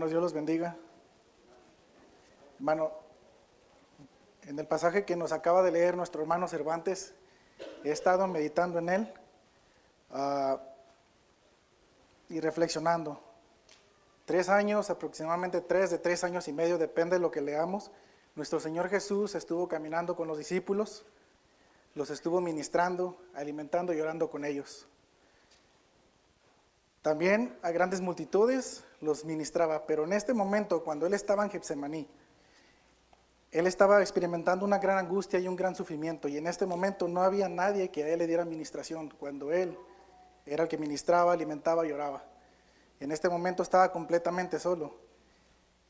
Hermanos, Dios los bendiga. Hermano, en el pasaje que nos acaba de leer nuestro hermano Cervantes, he estado meditando en él y reflexionando. 3 años, aproximadamente de 3 años y medio, depende de lo que leamos. Nuestro Señor Jesús estuvo caminando con los discípulos, los estuvo ministrando, alimentando y orando con ellos. También a grandes multitudes los ministraba, pero en este momento, cuando Él estaba en Getsemaní, Él estaba experimentando una gran angustia y un gran sufrimiento, y en este momento no había nadie que a Él le diera ministración, cuando Él era el que ministraba, alimentaba y oraba. En este momento estaba completamente solo.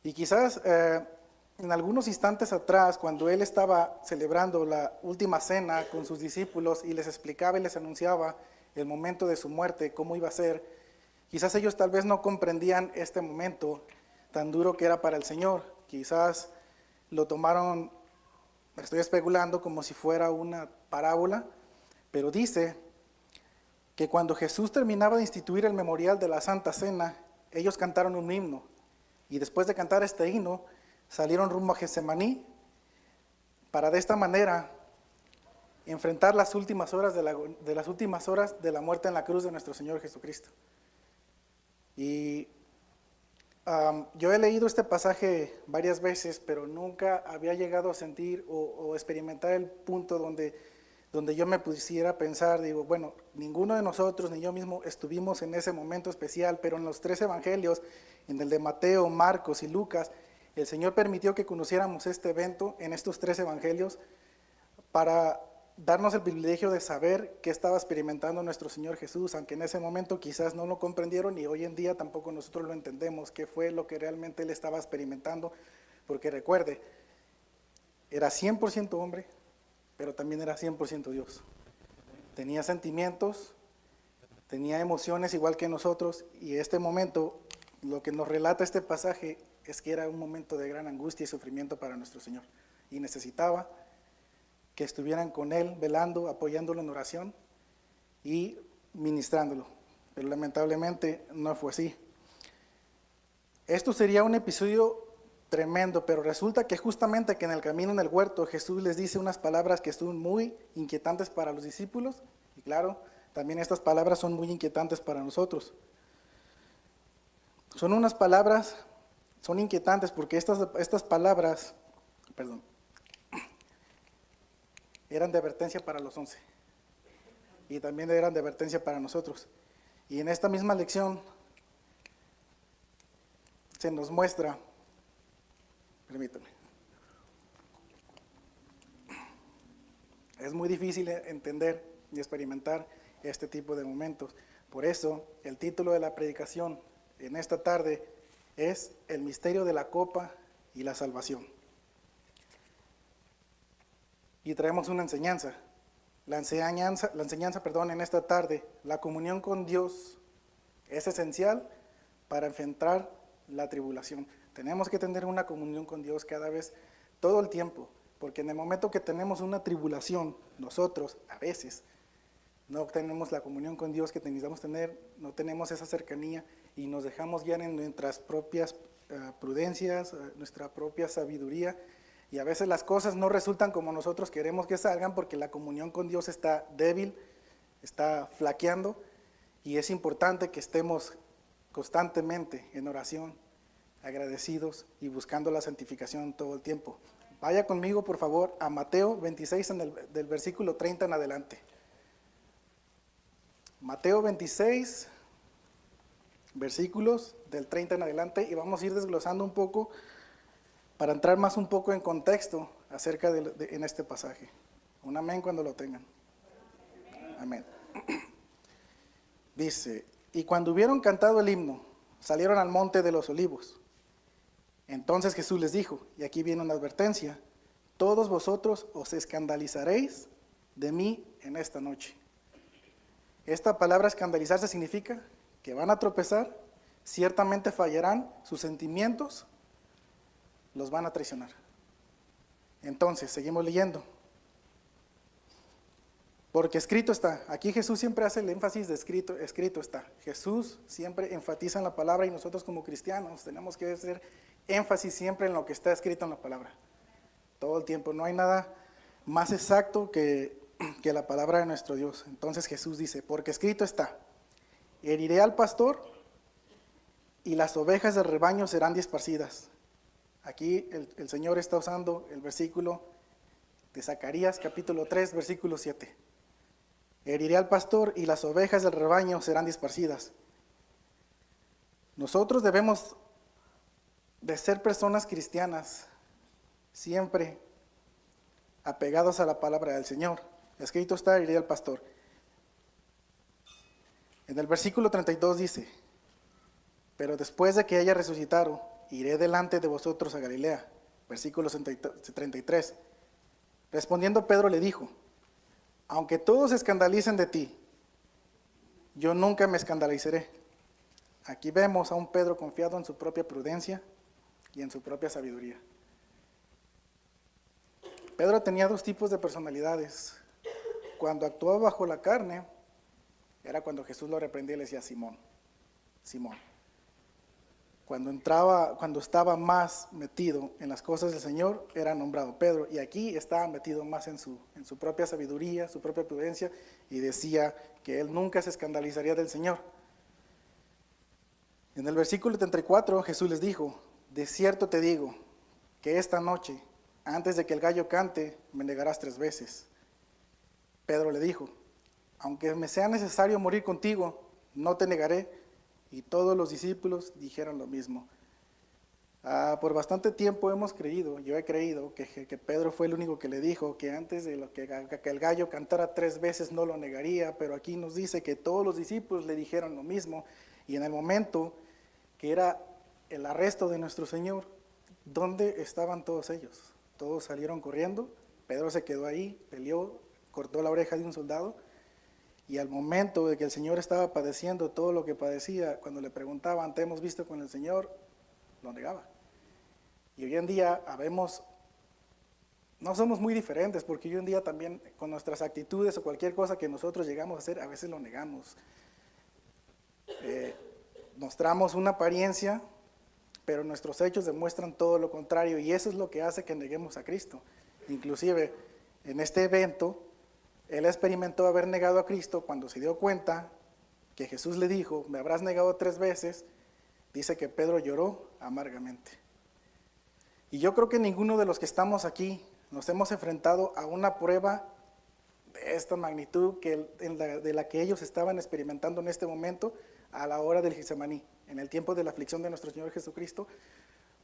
Y quizás en algunos instantes atrás, cuando Él estaba celebrando la última cena con sus discípulos y les explicaba y les anunciaba el momento de su muerte, cómo iba a ser, quizás ellos tal vez no comprendían este momento tan duro que era para el Señor. Quizás lo tomaron, estoy especulando, como si fuera una parábola, pero dice que cuando Jesús terminaba de instituir el memorial de la Santa Cena, ellos cantaron un himno, y después de cantar este himno, salieron rumbo a Getsemaní para de esta manera enfrentar las últimas horas de la muerte en la cruz de nuestro Señor Jesucristo. Y yo he leído este pasaje varias veces, pero nunca había llegado a sentir o experimentar el punto donde yo me pusiera pensar, digo, bueno, ninguno de nosotros, ni yo mismo, estuvimos en ese momento especial, pero en los 3 evangelios, en el de Mateo, Marcos y Lucas, el Señor permitió que conociéramos este evento en estos 3 evangelios para darnos el privilegio de saber qué estaba experimentando nuestro Señor Jesús, aunque en ese momento quizás no lo comprendieron y hoy en día tampoco nosotros lo entendemos, qué fue lo que realmente Él estaba experimentando, porque recuerde, era 100% hombre, pero también era 100% Dios. Tenía sentimientos, tenía emociones igual que nosotros, y este momento, lo que nos relata este pasaje es que era un momento de gran angustia y sufrimiento para nuestro Señor, y necesitaba que estuvieran con Él, velando, apoyándolo en oración y ministrándolo, pero lamentablemente no fue así. Esto sería un episodio tremendo, pero resulta que justamente que en el camino en el huerto Jesús les dice unas palabras que son muy inquietantes para los discípulos, y claro, también estas palabras son muy inquietantes para nosotros. Son unas palabras, son inquietantes porque estas palabras, eran de advertencia para los 11 y también eran de advertencia para nosotros. Y en esta misma lección se nos muestra, permítame, es muy difícil entender y experimentar este tipo de momentos. Por eso el título de la predicación en esta tarde es El misterio de la copa y la salvación. Y traemos una enseñanza. La enseñanza, en esta tarde, la comunión con Dios es esencial para enfrentar la tribulación. Tenemos que tener una comunión con Dios cada vez, todo el tiempo, porque en el momento que tenemos una tribulación, nosotros a veces no tenemos la comunión con Dios que necesitamos tener, no tenemos esa cercanía y nos dejamos guiar en nuestras propias prudencias, nuestra propia sabiduría. Y a veces las cosas no resultan como nosotros queremos que salgan porque la comunión con Dios está débil, está flaqueando, y es importante que estemos constantemente en oración, agradecidos y buscando la santificación todo el tiempo. Vaya conmigo, por favor, a Mateo 26, del versículo 30 en adelante. Mateo 26, versículos del 30 en adelante, y vamos a ir desglosando un poco para entrar más un poco en contexto acerca en este pasaje. Un amén cuando lo tengan. Amén. Dice, y cuando hubieron cantado el himno, salieron al monte de los olivos. Entonces Jesús les dijo, y aquí viene una advertencia, todos vosotros os escandalizaréis de mí en esta noche. Esta palabra escandalizarse significa que van a tropezar, ciertamente fallarán, sus sentimientos los van a traicionar. Entonces, seguimos leyendo. Porque escrito está. Aquí Jesús siempre hace el énfasis de escrito, escrito está. Jesús siempre enfatiza en la palabra y nosotros como cristianos tenemos que hacer énfasis siempre en lo que está escrito en la palabra. Todo el tiempo. No hay nada más exacto que la palabra de nuestro Dios. Entonces Jesús dice, porque escrito está, heriré al pastor y las ovejas del rebaño serán dispersidas. Aquí el Señor está usando el versículo de Zacarías capítulo 3, versículo 7. Heriré al pastor y las ovejas del rebaño serán dispersidas. Nosotros debemos de ser personas cristianas, siempre apegados a la palabra del Señor. Escrito está, heriré al pastor. En el versículo 32 dice, pero después de que haya resucitado, iré delante de vosotros a Galilea. Versículo 33. Respondiendo Pedro le dijo, aunque todos se escandalicen de ti, yo nunca me escandalizaré. Aquí vemos a un Pedro confiado en su propia prudencia y en su propia sabiduría. Pedro tenía dos tipos de personalidades. Cuando actuaba bajo la carne, era cuando Jesús lo reprendía y le decía, Simón, Simón. Cuando estaba más metido en las cosas del Señor, era nombrado Pedro. Y aquí estaba metido más en su propia sabiduría, su propia prudencia, y decía que él nunca se escandalizaría del Señor. En el versículo 34, Jesús les dijo, de cierto te digo, que esta noche, antes de que el gallo cante, me negarás 3 veces. Pedro le dijo, aunque me sea necesario morir contigo, no te negaré. Y todos los discípulos dijeron lo mismo. Por bastante tiempo yo he creído que Pedro fue el único que le dijo que antes de que el gallo cantara 3 veces no lo negaría, pero aquí nos dice que todos los discípulos le dijeron lo mismo. Y en el momento que era el arresto de nuestro Señor, ¿dónde estaban todos ellos? Todos salieron corriendo, Pedro se quedó ahí, peleó, cortó la oreja de un soldado. Y al momento de que el Señor estaba padeciendo todo lo que padecía, cuando le preguntaban, ¿te hemos visto con el Señor?, lo negaba. Y hoy en día no somos muy diferentes, porque hoy en día también con nuestras actitudes o cualquier cosa que nosotros llegamos a hacer, a veces lo negamos. Mostramos una apariencia, pero nuestros hechos demuestran todo lo contrario, y eso es lo que hace que neguemos a Cristo. Inclusive, en este evento, él experimentó haber negado a Cristo cuando se dio cuenta que Jesús le dijo, me habrás negado 3 veces, dice que Pedro lloró amargamente. Y yo creo que ninguno de los que estamos aquí nos hemos enfrentado a una prueba de esta magnitud de la que ellos estaban experimentando en este momento a la hora del Getsemaní, en el tiempo de la aflicción de nuestro Señor Jesucristo,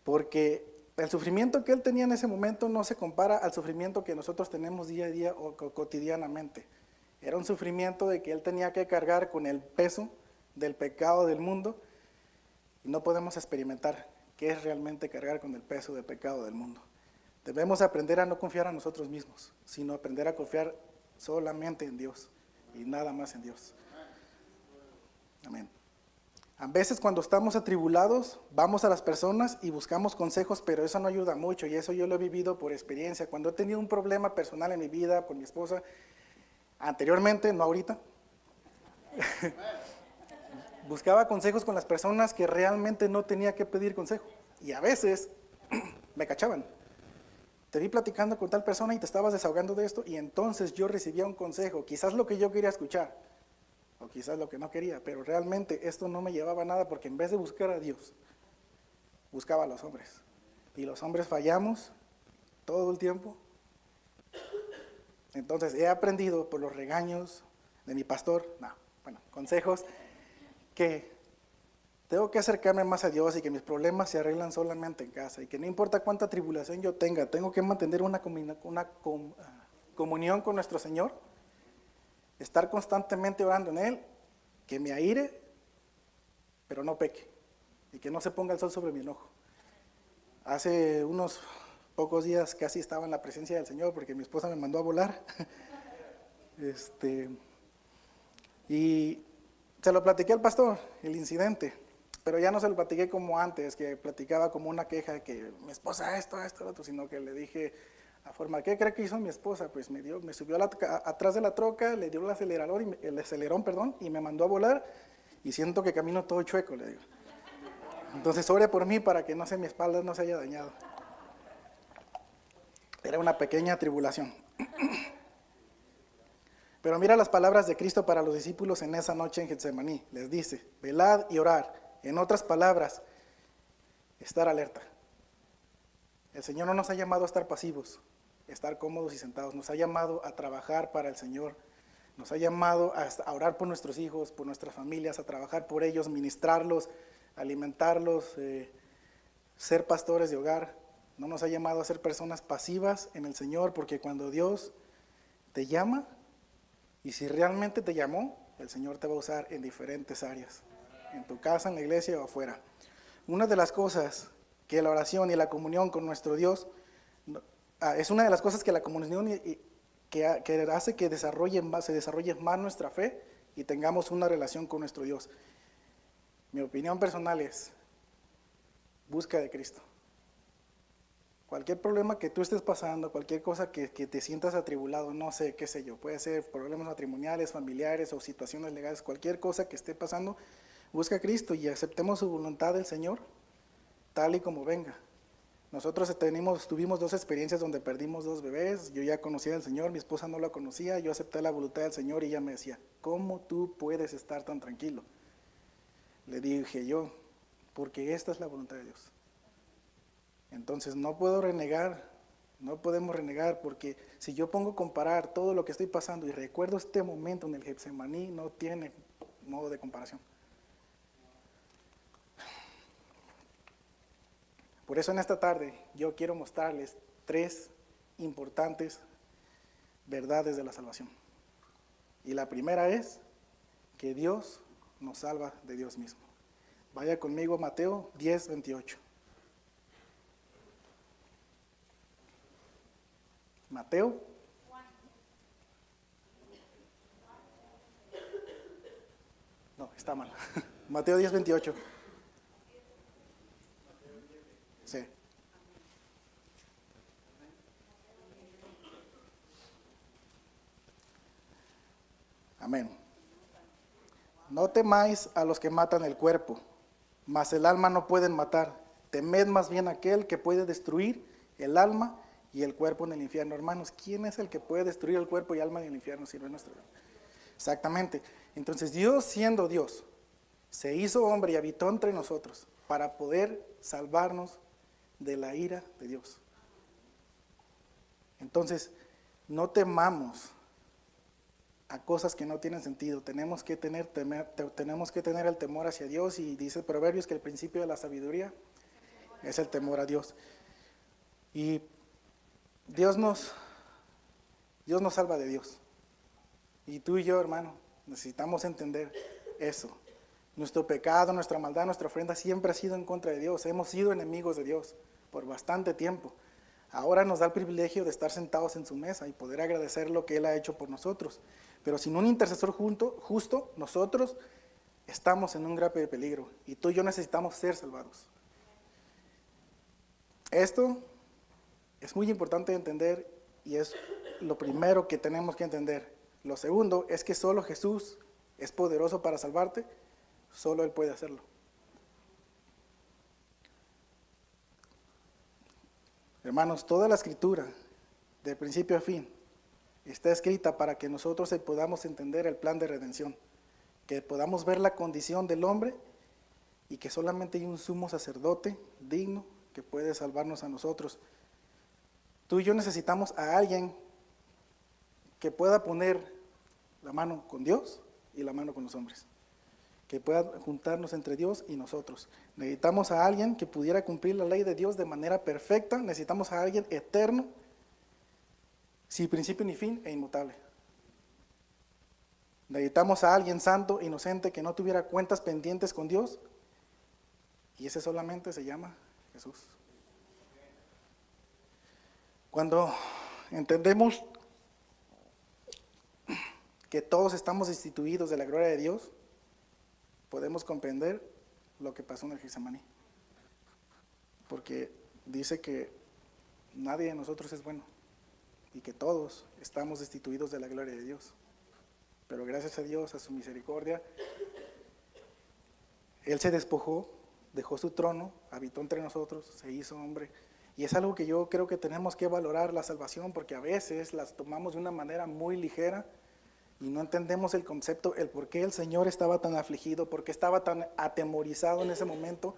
porque el sufrimiento que él tenía en ese momento no se compara al sufrimiento que nosotros tenemos día a día o cotidianamente. Era un sufrimiento de que él tenía que cargar con el peso del pecado del mundo, y no podemos experimentar qué es realmente cargar con el peso del pecado del mundo. Debemos aprender a no confiar a nosotros mismos, sino aprender a confiar solamente en Dios y nada más en Dios. Amén. A veces cuando estamos atribulados, vamos a las personas y buscamos consejos, pero eso no ayuda mucho, y eso yo lo he vivido por experiencia. Cuando he tenido un problema personal en mi vida con mi esposa, anteriormente, no ahorita, buscaba consejos con las personas que realmente no tenía que pedir consejo, y a veces me cachaban. Te vi platicando con tal persona y te estabas desahogando de esto, y entonces yo recibía un consejo, quizás lo que yo quería escuchar, o quizás lo que no quería, pero realmente esto no me llevaba a nada, porque en vez de buscar a Dios, buscaba a los hombres. Y los hombres fallamos todo el tiempo. Entonces he aprendido por los regaños de mi pastor, consejos, que tengo que acercarme más a Dios y que mis problemas se arreglan solamente en casa, y que no importa cuánta tribulación yo tenga, tengo que mantener una comunión con nuestro Señor, estar constantemente orando en Él, que me aire, pero no peque, y que no se ponga el sol sobre mi enojo. Hace unos pocos días casi estaba en la presencia del Señor, porque mi esposa me mandó a volar, y se lo platiqué al pastor, el incidente, pero ya no se lo platiqué como antes, que platicaba como una queja de que mi esposa esto, lo otro, sino que le dije, A forma, ¿qué cree que hizo mi esposa? Pues me subió atrás de la troca, le dio el acelerador, el acelerón, perdón, y me mandó a volar, y siento que camino todo chueco, le digo. Entonces ore por mí para que no se mi espalda no se haya dañado. Era una pequeña tribulación. Pero mira las palabras de Cristo para los discípulos en esa noche en Getsemaní. Les dice, velad y orad. En otras palabras, estar alerta. El Señor no nos ha llamado a estar pasivos, a estar cómodos y sentados. Nos ha llamado a trabajar para el Señor. Nos ha llamado a orar por nuestros hijos, por nuestras familias, a trabajar por ellos, ministrarlos, alimentarlos, ser pastores de hogar. No nos ha llamado a ser personas pasivas en el Señor, porque cuando Dios te llama, y si realmente te llamó, el Señor te va a usar en diferentes áreas, en tu casa, en la iglesia o afuera. Una de las cosas que la oración y la comunión con nuestro Dios, es una de las cosas que la comunión que hace que se desarrolle más nuestra fe y tengamos una relación con nuestro Dios. Mi opinión personal es, busca de Cristo. Cualquier problema que tú estés pasando, cualquier cosa que te sientas atribulado, no sé, qué sé yo, puede ser problemas matrimoniales, familiares o situaciones legales, cualquier cosa que esté pasando, busca a Cristo y aceptemos su voluntad del Señor, tal y como venga. Nosotros tuvimos 2 experiencias donde perdimos 2 bebés, yo ya conocía al Señor, mi esposa no la conocía, yo acepté la voluntad del Señor y ella me decía, ¿cómo tú puedes estar tan tranquilo? Le dije yo, porque esta es la voluntad de Dios. Entonces no puedo renegar, no podemos renegar, porque si yo pongo a comparar todo lo que estoy pasando y recuerdo este momento en el Getsemaní, no tiene modo de comparación. Por eso en esta tarde yo quiero mostrarles 3 importantes verdades de la salvación. Y la primera es que Dios nos salva de Dios mismo. Vaya conmigo a Mateo 10:28. Mateo. No, está mal. Mateo 10:28. Sí. Amén. No temáis a los que matan el cuerpo, mas el alma no pueden matar. Temed más bien a aquel que puede destruir el alma y el cuerpo en el infierno. Hermanos, ¿quién es el que puede destruir el cuerpo y alma en el infierno si no es nuestro Dios? Exactamente. Entonces Dios, siendo Dios, se hizo hombre y habitó entre nosotros para poder salvarnos de la ira de Dios. Entonces, no temamos a cosas que no tienen sentido. Tenemos que tener el temor hacia Dios, y dice Proverbios que el principio de la sabiduría es el temor a Dios. Y Dios nos salva de Dios. Y tú y yo, hermano, necesitamos entender eso. Nuestro pecado, nuestra maldad, nuestra ofrenda siempre ha sido en contra de Dios. Hemos sido enemigos de Dios por bastante tiempo. Ahora nos da el privilegio de estar sentados en su mesa y poder agradecer lo que Él ha hecho por nosotros. Pero sin un intercesor justo, nosotros estamos en un grave peligro. Y tú y yo necesitamos ser salvados. Esto es muy importante de entender y es lo primero que tenemos que entender. Lo segundo es que solo Jesús es poderoso para salvarte, solo Él puede hacerlo. Hermanos, toda la escritura, de principio a fin, está escrita para que nosotros podamos entender el plan de redención, que podamos ver la condición del hombre y que solamente hay un sumo sacerdote digno que puede salvarnos a nosotros. Tú y yo necesitamos a alguien que pueda poner la mano con Dios y la mano con los hombres, que pueda juntarnos entre Dios y nosotros. Necesitamos a alguien que pudiera cumplir la ley de Dios de manera perfecta. Necesitamos a alguien eterno, sin principio ni fin e inmutable. Necesitamos a alguien santo, inocente, que no tuviera cuentas pendientes con Dios, y ese solamente se llama Jesús. Cuando entendemos que todos estamos destituidos de la gloria de Dios, podemos comprender lo que pasó en el Getsemaní. Porque dice que nadie de nosotros es bueno. y que todos estamos destituidos de la gloria de Dios. Pero gracias a Dios, a su misericordia, Él se despojó, dejó su trono, habitó entre nosotros, se hizo hombre. Y es algo que yo creo que tenemos que valorar, la salvación, porque a veces las tomamos de una manera muy ligera y no entendemos el concepto, el por qué el Señor estaba tan afligido, por qué estaba tan atemorizado en ese momento,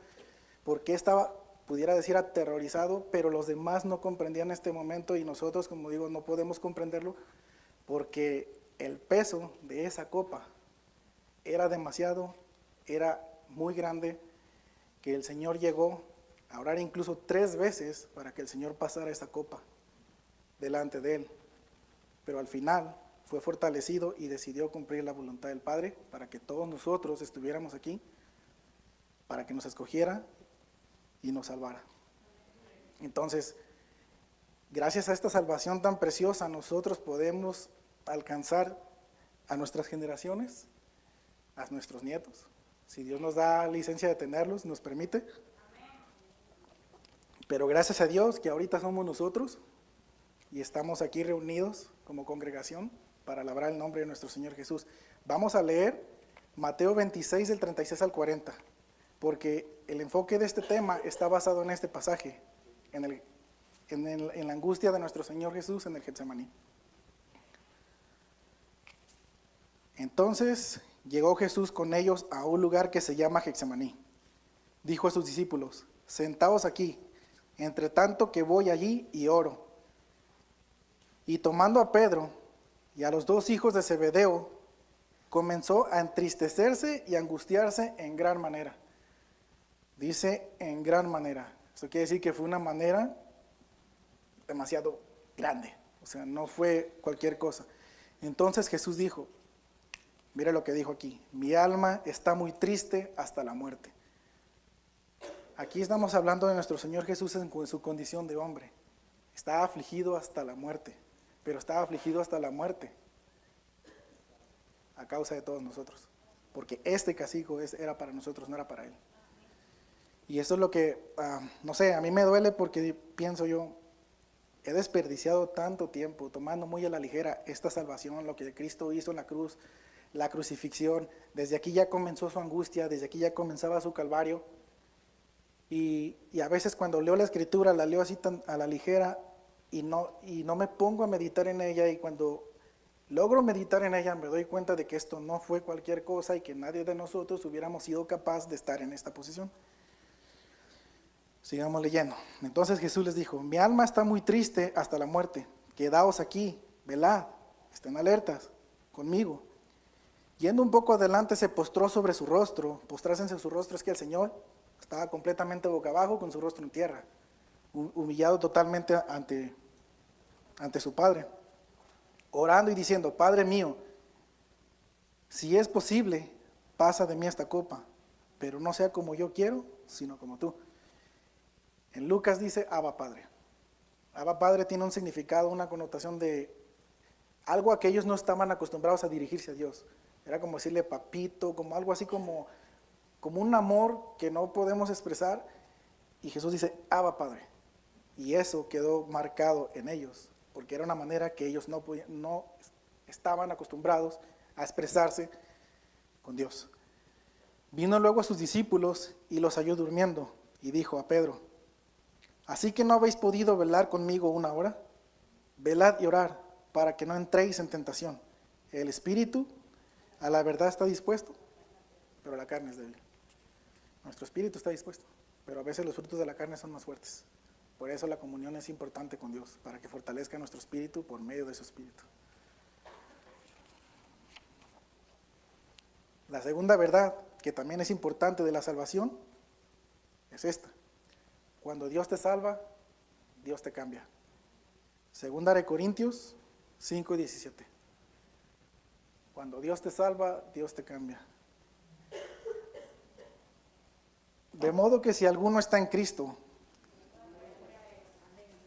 por qué estaba, pudiera decir, aterrorizado, pero los demás no comprendían este momento y nosotros, como digo, no podemos comprenderlo porque el peso de esa copa era demasiado, era muy grande, que el Señor llegó a orar incluso 3 veces para que el Señor pasara esa copa delante de Él. Pero al final fue fortalecido y decidió cumplir la voluntad del Padre para que todos nosotros estuviéramos aquí, para que nos escogiera y nos salvara. Entonces, gracias a esta salvación tan preciosa, nosotros podemos alcanzar a nuestras generaciones, a nuestros nietos, si Dios nos da licencia de tenerlos, nos permite. Pero gracias a Dios que ahorita somos nosotros y estamos aquí reunidos como congregación para alabar el nombre de nuestro Señor Jesús. Vamos a leer Mateo 26 del 36 al 40, porque el enfoque de este tema está basado en este pasaje, en la angustia de nuestro Señor Jesús en el Getsemaní. Entonces llegó Jesús con ellos a un lugar que se llama Getsemaní. Dijo a sus discípulos: sentaos aquí, entre tanto que voy allí y oro. Y tomando a Pedro y a los 2 hijos de Zebedeo, comenzó a entristecerse y angustiarse en gran manera. Dice en gran manera. Esto quiere decir que fue una manera demasiado grande. O sea, no fue cualquier cosa. Entonces Jesús dijo, mire lo que dijo aquí: mi alma está muy triste hasta la muerte. Aquí estamos hablando de nuestro Señor Jesús en su condición de hombre. Estaba afligido hasta la muerte, pero estaba afligido hasta la muerte a causa de todos nosotros, porque este castigo era para nosotros, no era para Él. Y eso es lo que, no sé, a mí me duele porque pienso yo, he desperdiciado tanto tiempo tomando muy a la ligera esta salvación, lo que Cristo hizo en la cruz, la crucifixión. Desde aquí ya comenzó su angustia, desde aquí ya comenzaba su calvario. Y a veces cuando leo la escritura, la leo así tan a la ligera y no me pongo a meditar en ella, y cuando logro meditar en ella me doy cuenta de que esto no fue cualquier cosa y que nadie de nosotros hubiéramos sido capaz de estar en esta posición. Sigamos leyendo. Entonces Jesús les dijo: mi alma está muy triste hasta la muerte, quedaos aquí, velad, estén alertas conmigo. Yendo un poco adelante se postró sobre su rostro. Postrarse en su rostro es que el Señor estaba completamente boca abajo con su rostro en tierra, humillado totalmente ante su Padre, orando y diciendo: Padre mío, si es posible, pasa de mí esta copa, pero no sea como yo quiero, sino como tú. En Lucas dice Abba Padre. Abba Padre tiene un significado, una connotación de algo a que ellos no estaban acostumbrados a dirigirse a Dios. Era como decirle papito, como algo así como un amor que no podemos expresar. Y Jesús dice Abba Padre. Y eso quedó marcado en ellos, porque era una manera que ellos no estaban acostumbrados a expresarse con Dios. Vino luego a sus discípulos y los halló durmiendo, y dijo a Pedro: ¿así que no habéis podido velar conmigo 1 hora? Velad y orad, para que no entréis en tentación. El espíritu a la verdad está dispuesto, pero la carne es débil. Nuestro espíritu está dispuesto, pero a veces los frutos de la carne son más fuertes. Por eso la comunión es importante con Dios, para que fortalezca nuestro espíritu por medio de su espíritu. La segunda verdad, que también es importante de la salvación, es esta: cuando Dios te salva, Dios te cambia. Segunda de Corintios 5:17. Cuando Dios te salva, Dios te cambia. De modo que si alguno está en Cristo,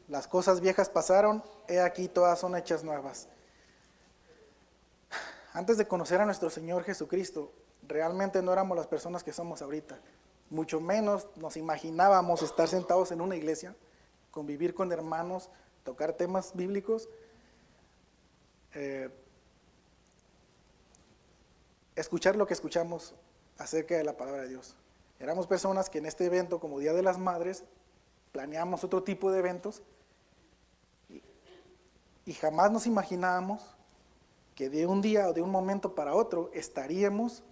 las cosas viejas pasaron, he aquí todas son hechas nuevas. Antes de conocer a nuestro Señor Jesucristo, realmente no éramos las personas que somos ahorita. Mucho menos nos imaginábamos estar sentados en una iglesia, convivir con hermanos, tocar temas bíblicos eh, escuchar lo que escuchamos acerca de la palabra de Dios. Éramos personas que en este evento, como Día de las Madres, planeamos otro tipo de eventos y jamás nos imaginábamos que de un día o de un momento para otro estaríamos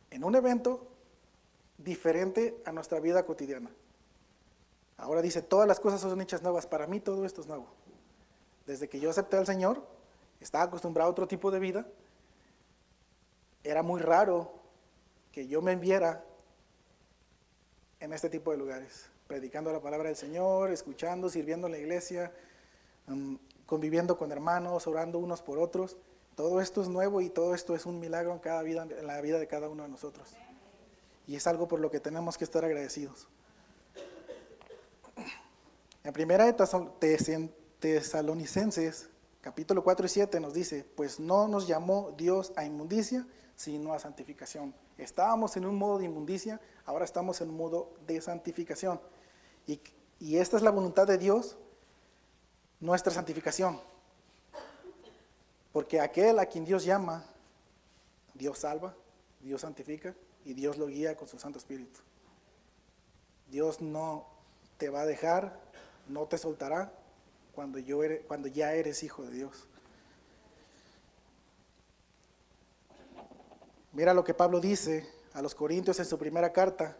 en un evento diferente a nuestra vida cotidiana. Ahora dice, todas las cosas son hechas nuevas. Para mí todo esto es nuevo. Desde que yo acepté al Señor, estaba acostumbrado a otro tipo de vida. Era muy raro que yo me viera en este tipo de lugares, predicando la palabra del Señor, escuchando, sirviendo en la iglesia, conviviendo con hermanos, orando unos por otros. Todo esto es nuevo y todo esto es un milagro en cada vida, en la vida de cada uno de nosotros. Y es algo por lo que tenemos que estar agradecidos. En primera de Tesalonicenses, capítulo 4 y 7 nos dice, pues no nos llamó Dios a inmundicia, sino a santificación. Estábamos en un modo de inmundicia, ahora estamos en un modo de santificación. Y esta es la voluntad de Dios, nuestra santificación. Porque aquel a quien Dios llama, Dios salva, Dios santifica y Dios lo guía con su Santo Espíritu. Dios no te va a dejar, no te soltará cuando ya eres hijo de Dios. Mira lo que Pablo dice a los Corintios en su primera carta,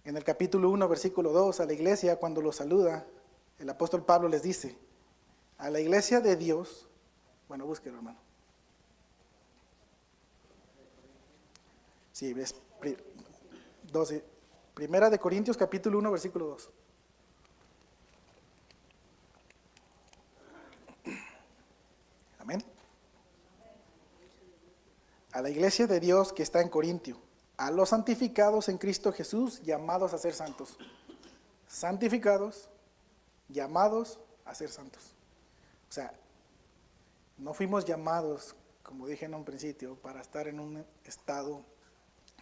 en el capítulo 1, versículo 2, a la iglesia cuando los saluda, el apóstol Pablo les dice, a la iglesia de Dios, bueno, búsquelo hermano. Sí, ves, 12, primera de Corintios capítulo 1, versículo 2. Amén. A la iglesia de Dios que está en Corintio, a los santificados en Cristo Jesús, llamados a ser santos. Santificados, llamados a ser santos. O sea, no fuimos llamados, como dije en un principio, para estar en un estado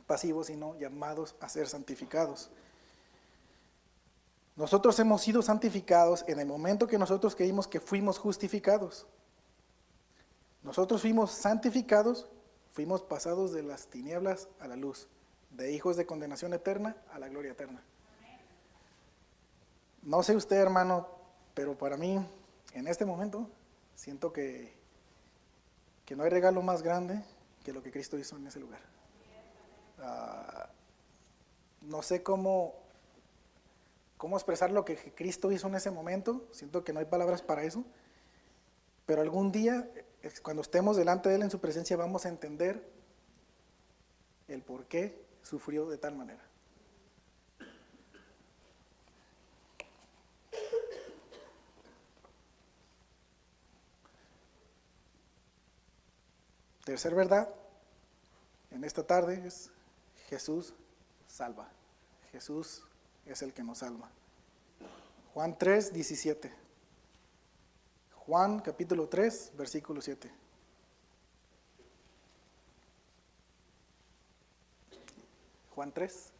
pasivo, sino llamados a ser santificados. Nosotros hemos sido santificados en el momento que nosotros creímos que fuimos justificados. Nosotros fuimos santificados, fuimos pasados de las tinieblas a la luz, de hijos de condenación eterna a la gloria eterna. No sé usted, hermano, pero para mí, en este momento, siento que no hay regalo más grande que lo que Cristo hizo en ese lugar. No sé cómo expresar lo que Cristo hizo en ese momento, siento que no hay palabras para eso, pero algún día, cuando estemos delante de Él en su presencia, vamos a entender el por qué sufrió de tal manera. Tercer verdad, en esta tarde es Jesús salva. Jesús es el que nos salva. Juan 3, 17. Juan capítulo 3, versículo 7. Juan 3,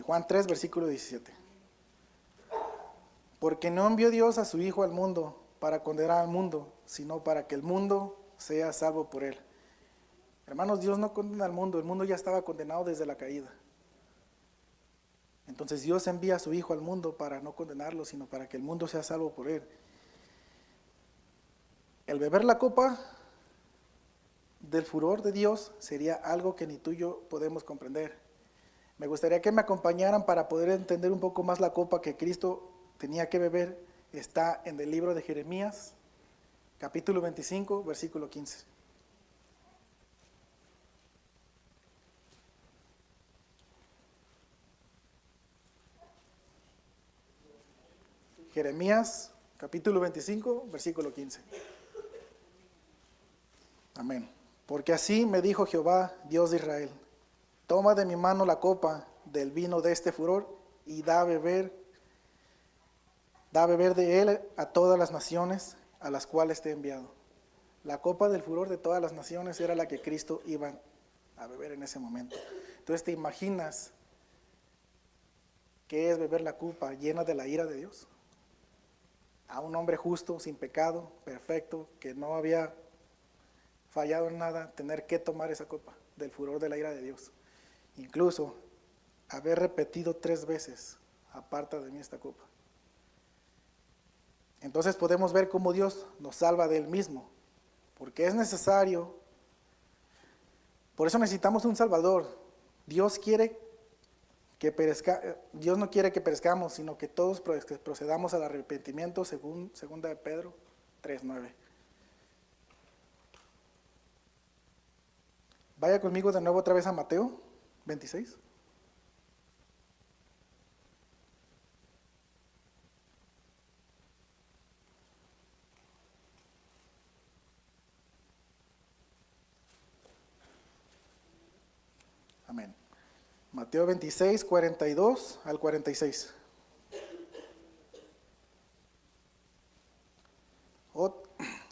Juan 3, versículo 17. Porque no envió Dios a su Hijo al mundo para condenar al mundo, sino para que el mundo sea salvo por él. Hermanos, Dios no condena al mundo, el mundo ya estaba condenado desde la caída. Entonces Dios envía a su Hijo al mundo para no condenarlo, sino para que el mundo sea salvo por él. El beber la copa del furor de Dios sería algo que ni tú y yo podemos comprender. Me gustaría que me acompañaran para poder entender un poco más la copa que Cristo tenía que beber. Está en el libro de Jeremías, capítulo 25, versículo 15. Jeremías, capítulo 25, versículo 15. Amén. Porque así me dijo Jehová, Dios de Israel, toma de mi mano la copa del vino de este furor y da a beber de él a todas las naciones a las cuales te he enviado. La copa del furor de todas las naciones era la que Cristo iba a beber en ese momento. Entonces, ¿te imaginas qué es beber la copa llena de la ira de Dios? a un hombre justo, sin pecado, perfecto, que no había fallado en nada, tener que tomar esa copa del furor de la ira de Dios. Incluso haber repetido 3 veces, aparta de mí esta copa. Entonces podemos ver cómo Dios nos salva de Él mismo, porque es necesario, por eso necesitamos un Salvador. Dios no quiere que perezcamos, sino que todos procedamos al arrepentimiento, según 2 de Pedro 3:9. Vaya conmigo de nuevo otra vez a Mateo 26. Amén. Mateo 26, 42 al 46.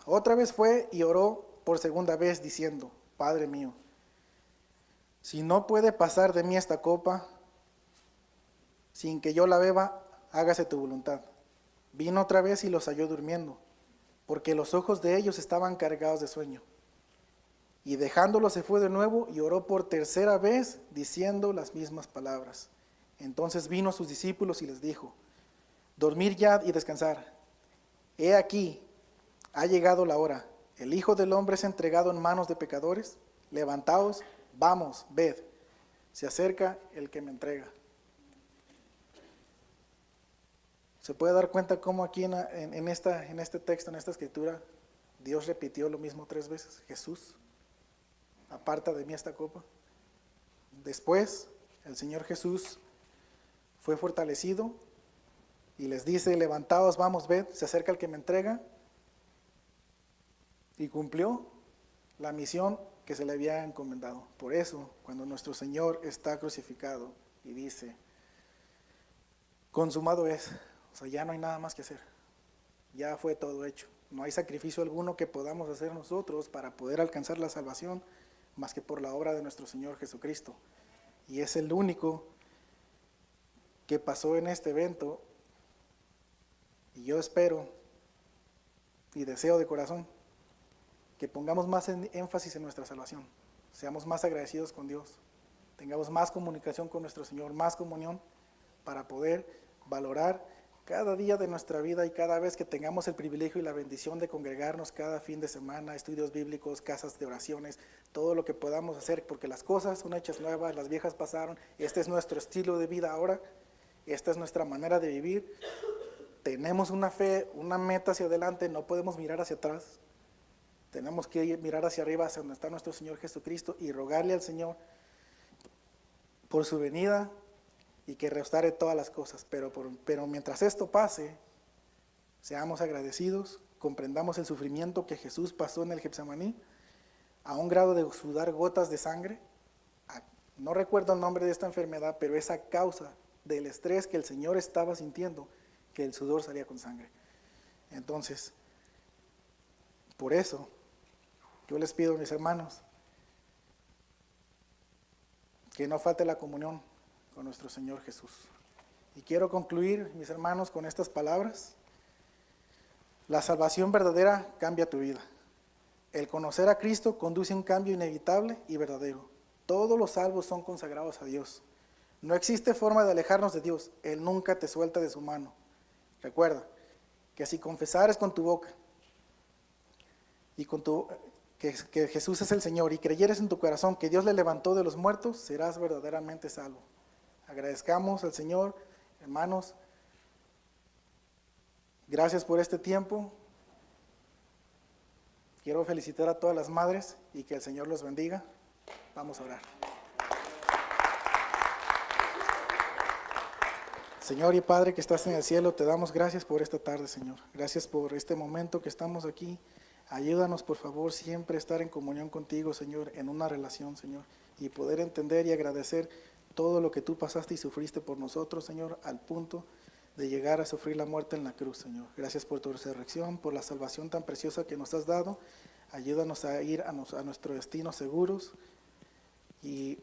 Otra vez fue y oró por segunda vez diciendo: Padre mío, si no puede pasar de mí esta copa sin que yo la beba, hágase tu voluntad. Vino otra vez y los halló durmiendo, porque los ojos de ellos estaban cargados de sueño. Y dejándolo se fue de nuevo y oró por tercera vez, diciendo las mismas palabras. Entonces vino a sus discípulos y les dijo: dormir ya y descansar. He aquí, ha llegado la hora. El Hijo del Hombre es entregado en manos de pecadores. Levantaos, vamos, ved. Se acerca el que me entrega. Se puede dar cuenta cómo aquí en este texto, en esta escritura, Dios repitió lo mismo 3 veces. Jesús, aparta de mí esta copa. Después, el Señor Jesús fue fortalecido y les dice: levantaos, vamos, ved, se acerca el que me entrega. Y cumplió la misión que se le había encomendado. Por eso, cuando nuestro Señor está crucificado y dice: consumado es, o sea, ya no hay nada más que hacer, ya fue todo hecho. No hay sacrificio alguno que podamos hacer nosotros para poder alcanzar la salvación, más que por la obra de nuestro Señor Jesucristo. Y es el único que pasó en este evento. Y yo espero y deseo de corazón que pongamos más énfasis en nuestra salvación, seamos más agradecidos con Dios, tengamos más comunicación con nuestro Señor, más comunión, para poder valorar cada día de nuestra vida y cada vez que tengamos el privilegio y la bendición de congregarnos cada fin de semana, estudios bíblicos, casas de oraciones, todo lo que podamos hacer, porque las cosas son hechas nuevas, las viejas pasaron. Este es nuestro estilo de vida ahora, esta es nuestra manera de vivir. Tenemos una fe, una meta hacia adelante, no podemos mirar hacia atrás. Tenemos que mirar hacia arriba, hacia donde está nuestro Señor Jesucristo, y rogarle al Señor por su venida y que restaure todas las cosas. Pero mientras esto pase, seamos agradecidos, comprendamos el sufrimiento que Jesús pasó en el Getsemaní, a un grado de sudar gotas de sangre. No recuerdo el nombre de esta enfermedad, pero es a causa del estrés que el Señor estaba sintiendo que el sudor salía con sangre. Entonces, por eso, yo les pido, mis hermanos, que no falte la comunión con nuestro Señor Jesús. Y quiero concluir, mis hermanos, con estas palabras. La salvación verdadera cambia tu vida. El conocer a Cristo conduce a un cambio inevitable y verdadero. Todos los salvos son consagrados a Dios. No existe forma de alejarnos de Dios. Él nunca te suelta de su mano. Recuerda que si confesares con tu boca y que Jesús es el Señor y creyeres en tu corazón que Dios le levantó de los muertos, serás verdaderamente salvo. Agradezcamos al Señor, hermanos. Gracias por este tiempo. Quiero felicitar a todas las madres y que el Señor los bendiga. Vamos a orar. Señor y Padre que estás en el cielo, te damos gracias por esta tarde, Señor. Gracias por este momento que estamos aquí. Ayúdanos, por favor, siempre a estar en comunión contigo, Señor, en una relación, Señor, y poder entender y agradecer todo lo que tú pasaste y sufriste por nosotros, Señor, al punto de llegar a sufrir la muerte en la cruz, Señor. Gracias por tu resurrección, por la salvación tan preciosa que nos has dado. Ayúdanos a ir a nuestro destino seguros y